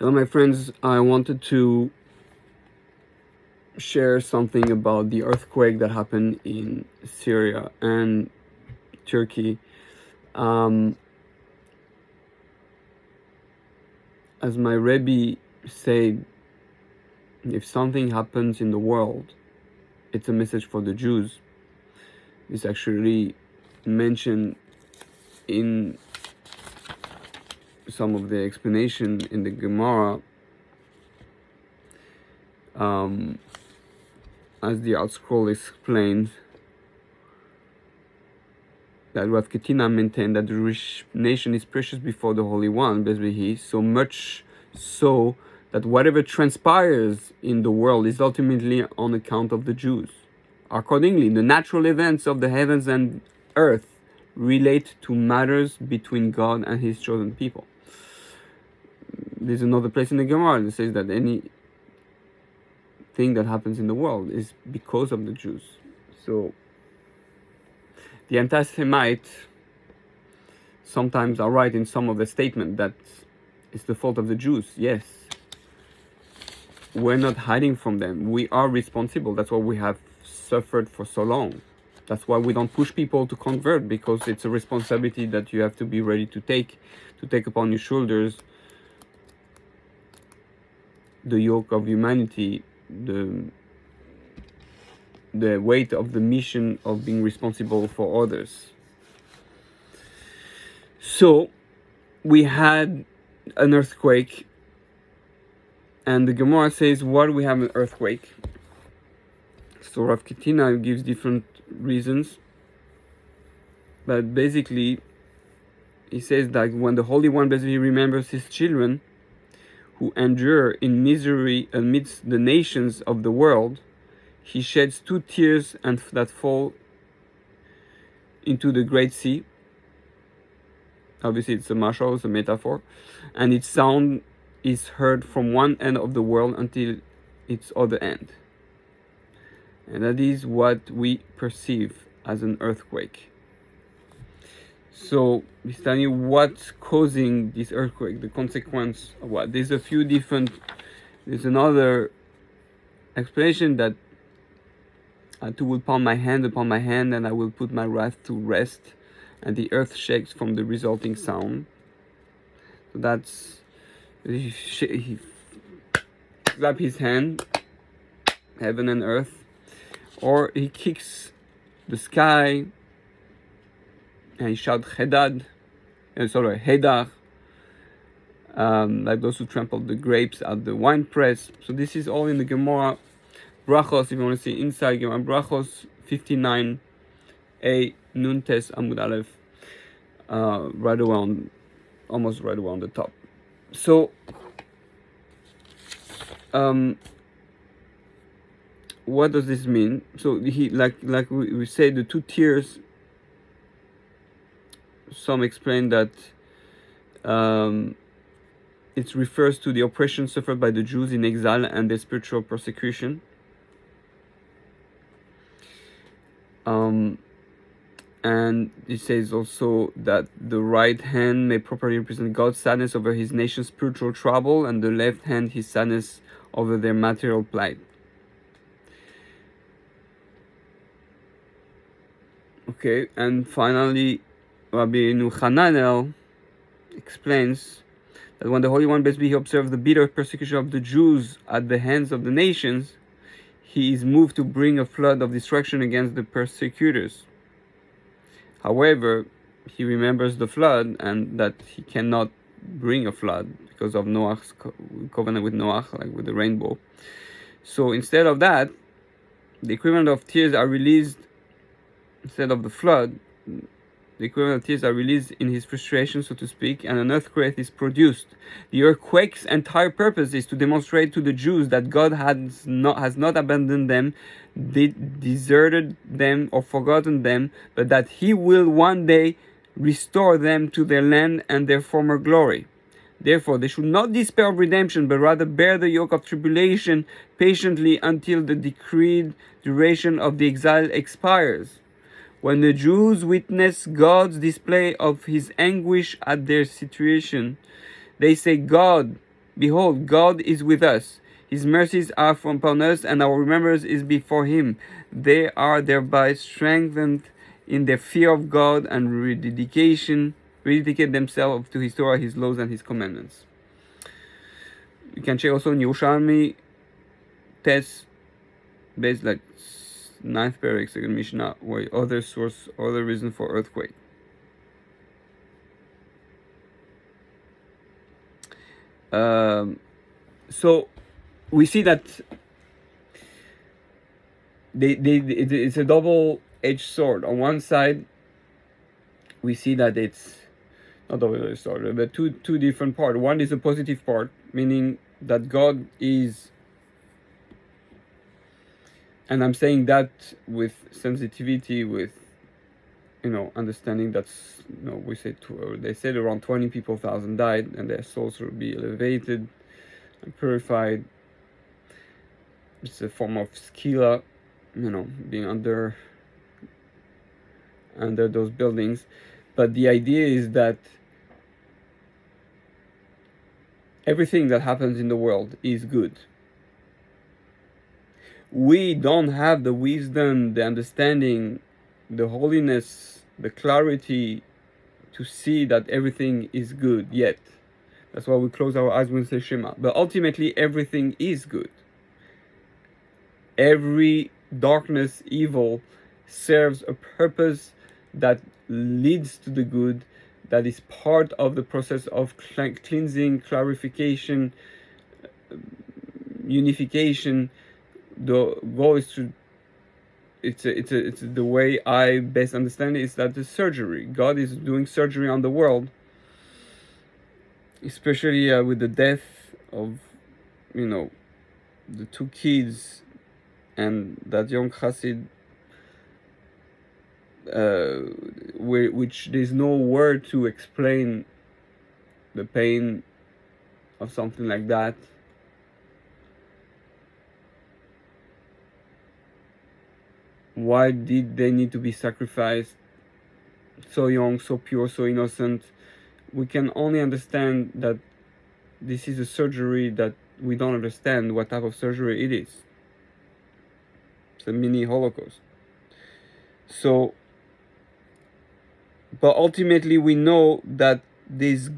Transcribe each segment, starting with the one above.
Hello, my friends. I wanted to share something about the earthquake that happened in Syria and Turkey. Um, as my Rebbe said, if something happens in the world, it's a message for the Jews. It's actually mentioned in some of the explanation in the Gemara. As the Outscroll explains, that Rav Ketina maintained that the Jewish nation is precious before the Holy One, Bezbehi, so much so that whatever transpires in the world is ultimately on account of the Jews. Accordingly, the natural events of the heavens and earth relate to matters between God and His chosen people. There's another place in the Gemara that says that any thing that happens in the world is because of the Jews. So the anti-Semite sometimes are right in some of the statement that it's the fault of the Jews. Yes, we're not hiding from them. We are responsible. That's why we have suffered for so long. That's why we don't push people to convert, because it's a responsibility that you have to be ready to take upon your shoulders the yoke of humanity, the weight of the mission of being responsible for others. So we had an earthquake, and the Gemara says, why do we have an earthquake? So Rav Ketina gives different reasons, but basically he says that when the Holy One basically remembers his children who endure in misery amidst the nations of the world, he sheds 2 tears and that fall into the great sea. Obviously it's a mashal, it's a metaphor, and its sound is heard from one end of the world until its other end. And that is what we perceive as an earthquake. So he's telling you what's causing this earthquake, the consequence of what. There's another explanation that I too will pound my hand upon my hand, and I will put my wrath to rest, and the earth shakes from the resulting sound. So that's, he clap his hand, heaven and earth, or he kicks the sky and he shouts Hedad, Hedar, like those who trampled the grapes at the wine press. So this is all in the Gemara Brachos. If you want to see inside Gemara Brachos 59a Nuntes Amud Aleph, almost right around the top. So what does this mean? So he like we say, the 2 tears. Some explain that it refers to the oppression suffered by the Jews in exile and their spiritual persecution. And it says also that the right hand may properly represent God's sadness over his nation's spiritual trouble, and the left hand his sadness over their material plight. Okay, and finally, Rabbi Nuchananel explains that when the Holy One basically observed the bitter persecution of the Jews at the hands of the nations, he is moved to bring a flood of destruction against the persecutors. However, he remembers the flood and that he cannot bring a flood because of Noah's covenant with Noah, like with the rainbow. So instead of that, the equivalent of tears are released. Instead of the flood, the equivalent of tears are released in his frustration, so to speak, and an earthquake is produced. The earthquake's entire purpose is to demonstrate to the Jews that God has not abandoned them, deserted them, or forgotten them, but that He will one day restore them to their land and their former glory. Therefore, they should not despair of redemption, but rather bear the yoke of tribulation patiently until the decreed duration of the exile expires. When the Jews witness God's display of his anguish at their situation, they say, God, Behold, God is with us. His mercies are upon us, and our remembrance is before him. They are thereby strengthened in their fear of God and rededicate themselves to his Torah, his laws, and his commandments. You can check also in Yerushalmi tests based like ninth parak, second Mishnah, where other source, other reason for earthquake. So we see that it's a double-edged sword. On one side, we see that it's not double-edged sword, but two different parts. One is a positive part, meaning that God is, and I'm saying that with sensitivity, with understanding that's we say they said around 20,000 died, and their souls will be elevated and purified. It's a form of skila, being under those buildings. But the idea is that everything that happens in the world is good. We don't have the wisdom, the understanding, the holiness, the clarity to see that everything is good yet. That's why we close our eyes when we say Shema. But ultimately, everything is good. Every darkness, evil, serves a purpose that leads to the good, that is part of the process of cleansing, clarification, unification. The goal is to, it's the way I best understand it, is that the surgery. God is doing surgery on the world, especially with the death of, the two kids and that young Chassid, which there's no word to explain the pain of something like that. Why did they need to be sacrificed? So young, so pure, so innocent. We can only understand that this is a surgery that we don't understand what type of surgery it is. It's a mini Holocaust. So, but ultimately we know that there's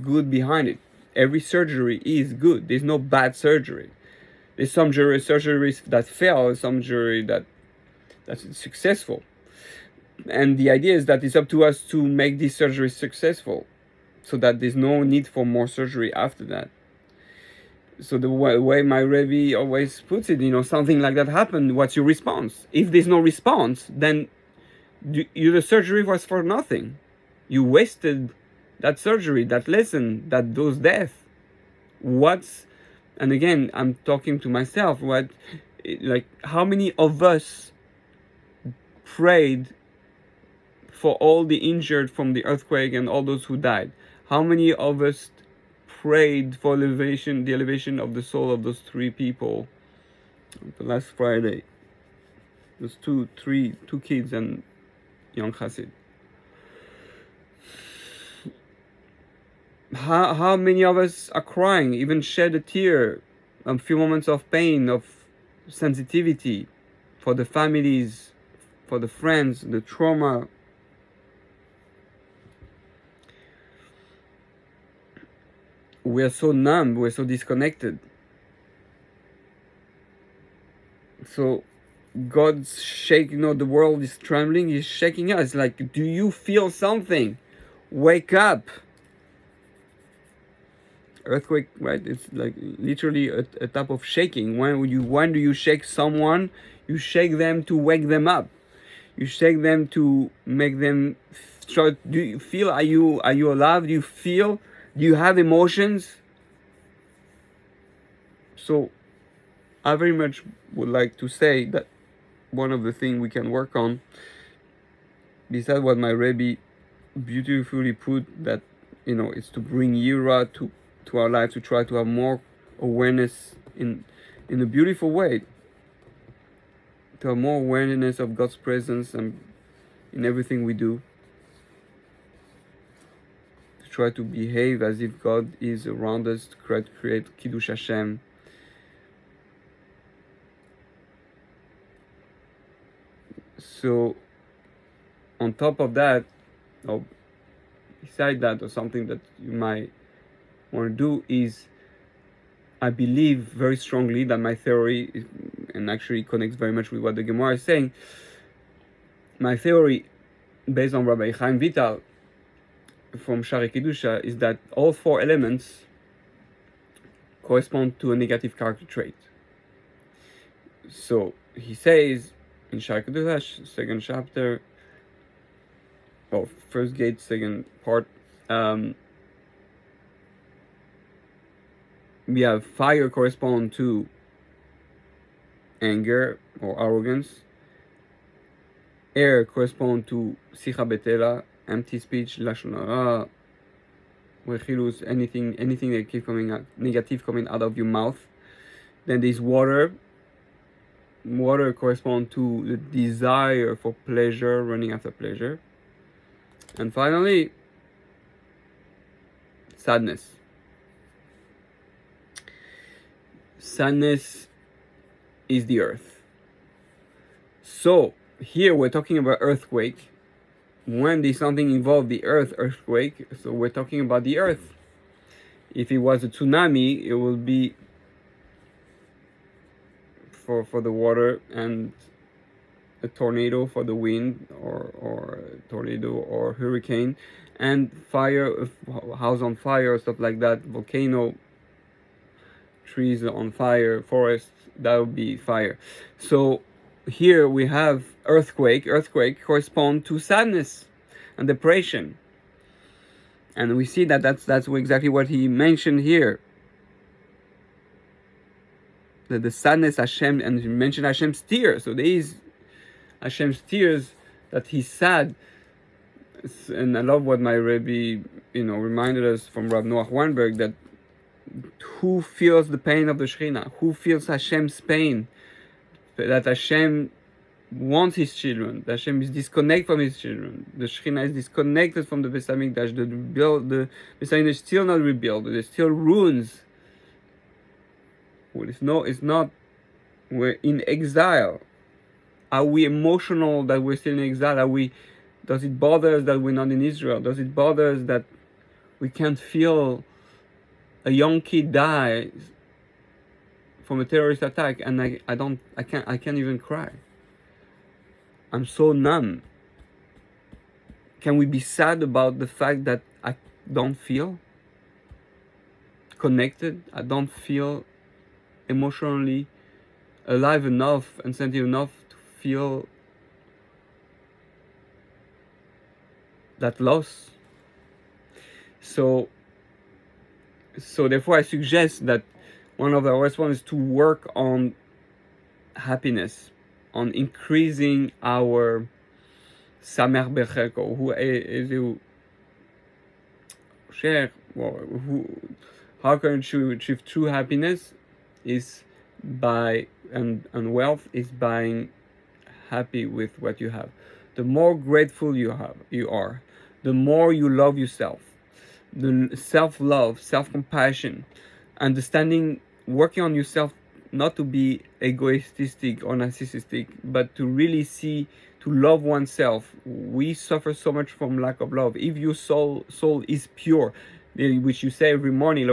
good behind it. Every surgery is good. There's no bad surgery. There's some surgeries that fail, some surgery that's successful. And the idea is that it's up to us to make this surgery successful, so that there's no need for more surgery after that. So the way my Rebbe always puts it, something like that happened, what's your response? If there's no response, then the surgery was for nothing. You wasted that surgery, that lesson, those deaths. And again, I'm talking to myself, how many of us prayed for all the injured from the earthquake and all those who died? How many of us prayed for the elevation of the soul of those three people the last Friday? Those two kids and young Chassid. How many of us are crying, even shed a tear, a few moments of pain, of sensitivity for the families, for the friends, the trauma? We're so numb, we're so disconnected. So God's shaking, the world is trembling, he's shaking us. Like, do you feel something? Wake up. Earthquake, right? It's like literally a type of shaking. When do you shake someone? You shake them to wake them up. You shake them to make them start. Do you feel? Are you alive? Do you feel? Do you have emotions? So I very much would like to say that one of the things we can work on, besides what my Rebbe beautifully put, that it's to bring Yira to our life, to try to have more awareness in a beautiful way, to have more awareness of God's presence and in everything we do, to try to behave as if God is around us to create Kiddush Hashem. So on top of that, or beside that, or something that you might want to do is, I believe very strongly that my theory is, and actually connects very much with what the Gemara is saying. My theory, based on Rabbi Chaim Vital from Shari Kedusha, is that all four elements correspond to a negative character trait. So he says in Shari Kedusha, second chapter, or first gate, second part, we have fire correspond to anger or arrogance. Air correspond to sicha betela, empty speech, lashon hara, rechilus, anything that keeps coming out, negative coming out of your mouth. Then there's water. Water correspond to the desire for pleasure, running after pleasure. And finally, sadness. Sadness is the earth. So here we're talking about earthquake. When there's something involved, the earthquake, so we're talking about the earth. If it was a tsunami, it will be for the water, and a tornado for the wind, or a tornado or hurricane, and fire, house on fire, stuff like that, volcano, trees on fire, forest, that would be fire. So here we have earthquake correspond to sadness and depression, and we see that that's exactly what he mentioned here, that the sadness Hashem, and he mentioned Hashem's tears. So there is Hashem's tears, that he's sad. And I love what my Rebbe reminded us from Rav Noach Weinberg, that who feels the pain of the Shekhinah, who feels Hashem's pain, that Hashem wants his children, that Hashem is disconnected from his children, the Shekhinah is disconnected from the Beis Hamikdash, the Beis Hamikdash is still not rebuilt, there's still ruins. Well, it's not, we're in exile. Are we emotional that we're still in exile? Does it bother us that we're not in Israel? Does it bother us that we can't feel a young kid dies from a terrorist attack, and I can't even cry? I'm so numb. Can we be sad about the fact that I don't feel connected? I don't feel emotionally alive enough and sensitive enough to feel that loss. So therefore I suggest that one of our responses is to work on happiness, on increasing our Samer Becheko, who is share, how can you achieve true happiness is by, and wealth is being happy with what you have. The more grateful you are, the more you love yourself. The self-love, self-compassion, understanding, working on yourself, not to be egoistic or narcissistic, but to really see, to love oneself. We suffer so much from lack of love. If your soul is pure, which you say every morning,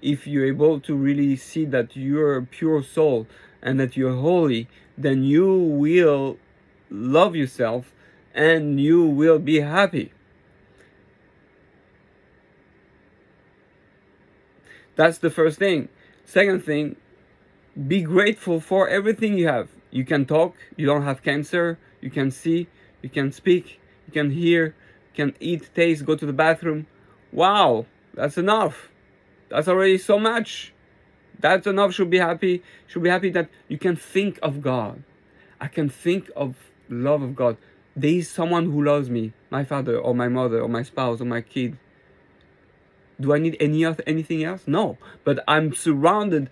if you're able to really see that you're a pure soul and that you're holy, then you will love yourself and you will be happy. That's the first thing. Second thing, be grateful for everything you have. You can talk, you don't have cancer, you can see, you can speak, you can hear, you can eat, taste, go to the bathroom. Wow, that's enough. That's already so much. That's enough. Should be happy that you can think of God. I can think of love of God. There is someone who loves me, my father or my mother or my spouse or my kid. Do I need anything else? No. But I'm surrounded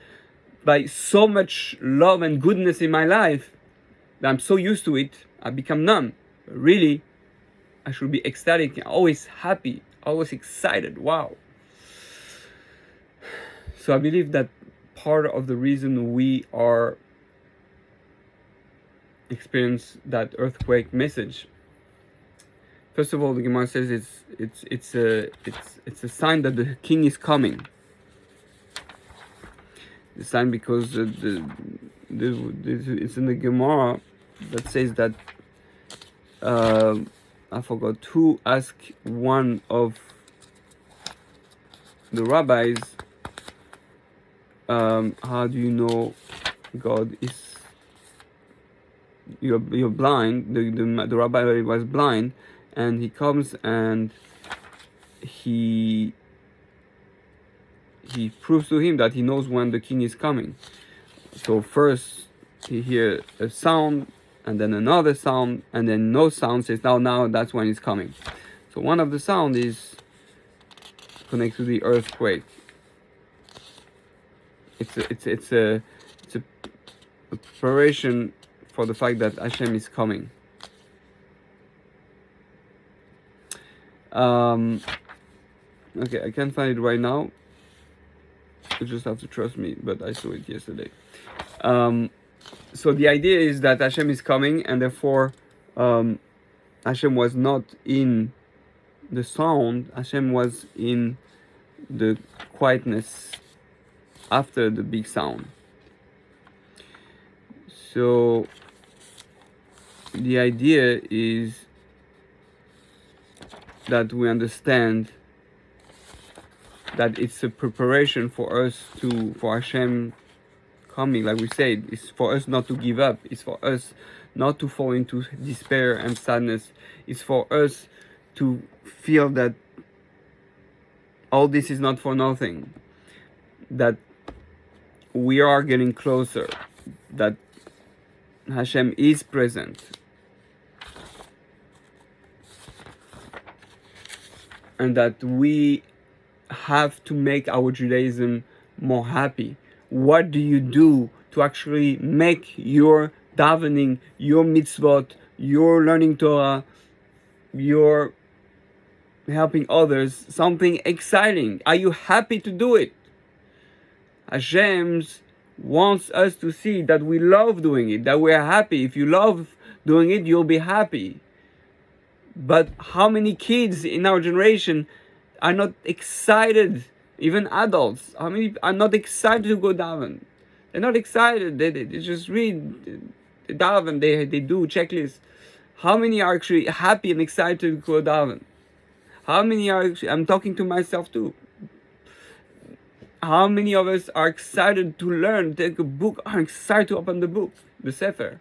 by so much love and goodness in my life that I'm so used to it, I become numb. Really, I should be ecstatic, always happy, always excited. Wow. So I believe that part of the reason we are experience that earthquake message. First of all, the Gemara says it's a sign that the king is coming. The sign because it's in the Gemara that says that I forgot who asked one of the rabbis, how do you know God is? You're blind. The rabbi was blind, and he comes and he proves to him that he knows when the king is coming. So first he hears a sound, and then another sound, and then no sound, says now that's when it's coming. So one of the sound is connected to the earthquake. It's a preparation for the fact that Hashem is coming. Okay, I can't find it right now. You just have to trust me, but I saw it yesterday. So the idea is that Hashem is coming, and therefore Hashem was not in the sound. Hashem was in the quietness after the big sound. So the idea is that we understand that it's a preparation for us for Hashem coming. Like we said, it's for us not to give up. It's for us not to fall into despair and sadness. It's for us to feel that all this is not for nothing. That we are getting closer. That Hashem is present. And that we have to make our Judaism more happy. What do you do to actually make your davening, your mitzvot, your learning Torah, your helping others something exciting? Are you happy to do it? Hashem wants us to see that we love doing it, that we are happy. If you love doing it, you'll be happy. But how many kids in our generation are not excited, even adults? How many are not excited to go daven? They're not excited. They just read, they daven, they do checklists. How many are actually happy and excited to go daven? How many are actually, I'm talking to myself too. How many of us are excited to learn, take a book, are excited to open the book, the Sefer?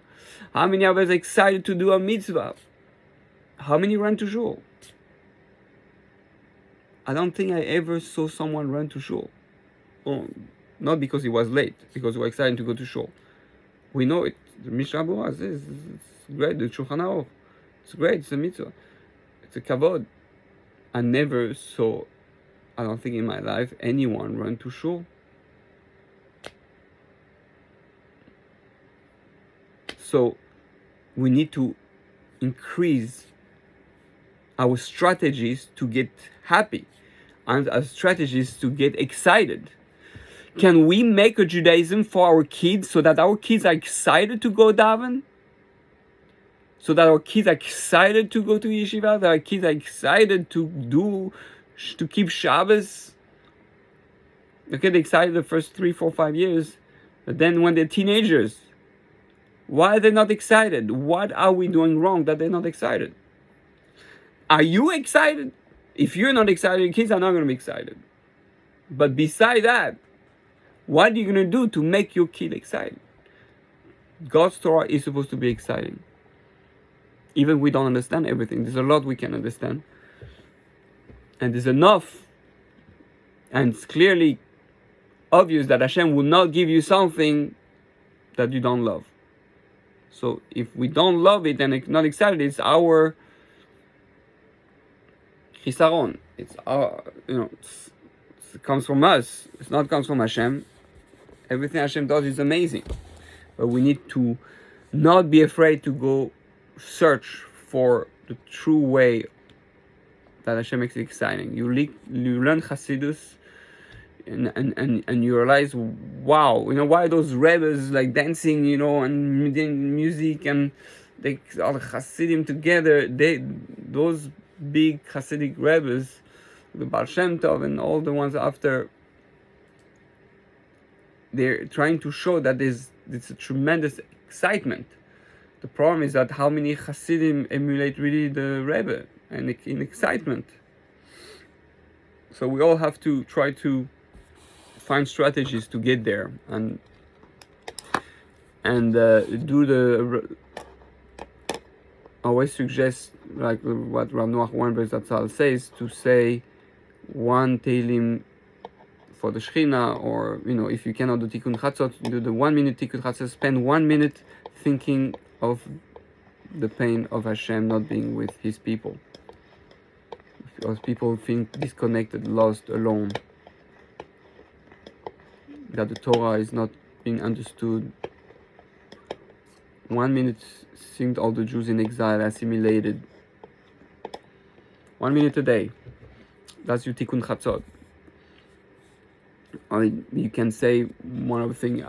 How many of us are excited to do a mitzvah? How many run to shul? I don't think I ever saw someone run to shul. Oh, not because he was late, because we were excited to go to shul. We know it. The Mishnah Berurah says it's great. The Shulchan Aruch, it's great. It's a mitzvah. It's a kavod. I never saw, I don't think in my life, anyone run to shul. So we need to increase our strategies to get happy and our strategies to get excited. Can we make a Judaism for our kids so that our kids are excited to go daven? So that our kids are excited to go to yeshiva? That our kids are excited to keep Shabbos? Okay, they're excited the first 3, 4, 5 years. But then when they're teenagers, why are they not excited? What are we doing wrong that they're not excited? Are you excited? If you're not excited, your kids are not going to be excited. But beside that, what are you going to do to make your kid excited? God's Torah is supposed to be exciting. Even we don't understand everything. There's a lot we can understand. And there's enough. And it's clearly obvious that Hashem will not give you something that you don't love. So if we don't love it and not excited, it's our chisaron. It's our, it comes from us. It's not comes from Hashem. Everything Hashem does is amazing. But we need to not be afraid to go search for the true way that Hashem makes it exciting. You learn Hasidus, and you realize, wow, why those rebels like dancing, and music, and they all Hasidim together. Those big Hasidic rebels, the Baal Shem Tov and all the ones after, they're trying to show that there's a tremendous excitement. The problem is that how many Hasidim emulate really the Rebbe and in excitement. So we all have to try to find strategies to get there and do the. I always suggest, like what Rav Noach Weinberg Zatzal says, to say one Tehillim for the Shechina, or if you cannot do Tikkun Chatzot, do the 1 minute Tikkun Chatzot. Spend 1 minute thinking of the pain of Hashem not being with His people, because people think disconnected, lost, alone, that the Torah is not being understood. 1 minute, think all the Jews in exile, assimilated. 1 minute a day. That's your Tikkun Chatzot. You can say, one of the things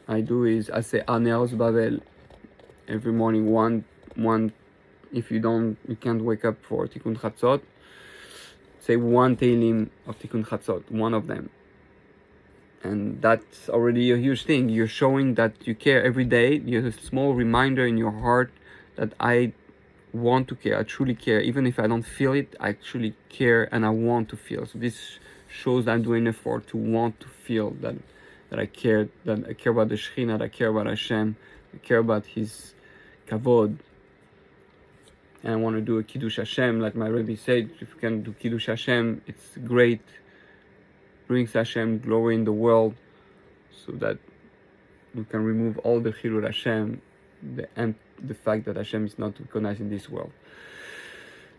I do is I say Aneos Bavel every morning. One. If you can't wake up for Tikkun Chatzot, say one Tehillim of Tikkun Chatzot, one of them. And that's already a huge thing. You're showing that you care every day. You have a small reminder in your heart that I want to care. I truly care. Even if I don't feel it, I actually care and I want to feel. So this shows that I'm doing effort to want to feel that I care. That I care about the Shekhinah, that I care about Hashem. I care about His kavod. And I want to do a Kiddush Hashem. Like my Rebbe said, if you can do Kiddush Hashem, it's great. Brings Hashem glory in the world, so that you can remove all the Chilul Hashem, the fact that Hashem is not recognized in this world.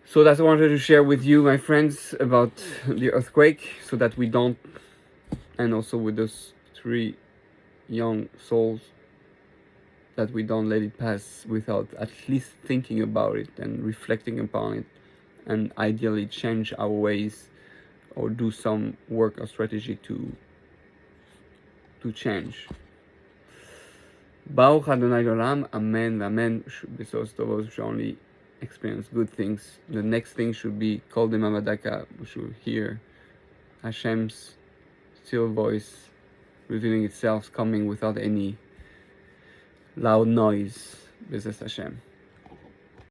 So that's what I wanted to share with you, my friends, about the earthquake, so that we don't, and also with those 3 young souls, that we don't let it pass without at least thinking about it and reflecting upon it, and ideally change our ways, or do some work or strategy to change. Baruch Adonai Olam, Amen, Amen. B'sos tovos, we should only experience good things. The next thing should be Kol Dema Vadaka. We should hear Hashem's still voice revealing itself, coming without any loud noise. B'ezras Hashem.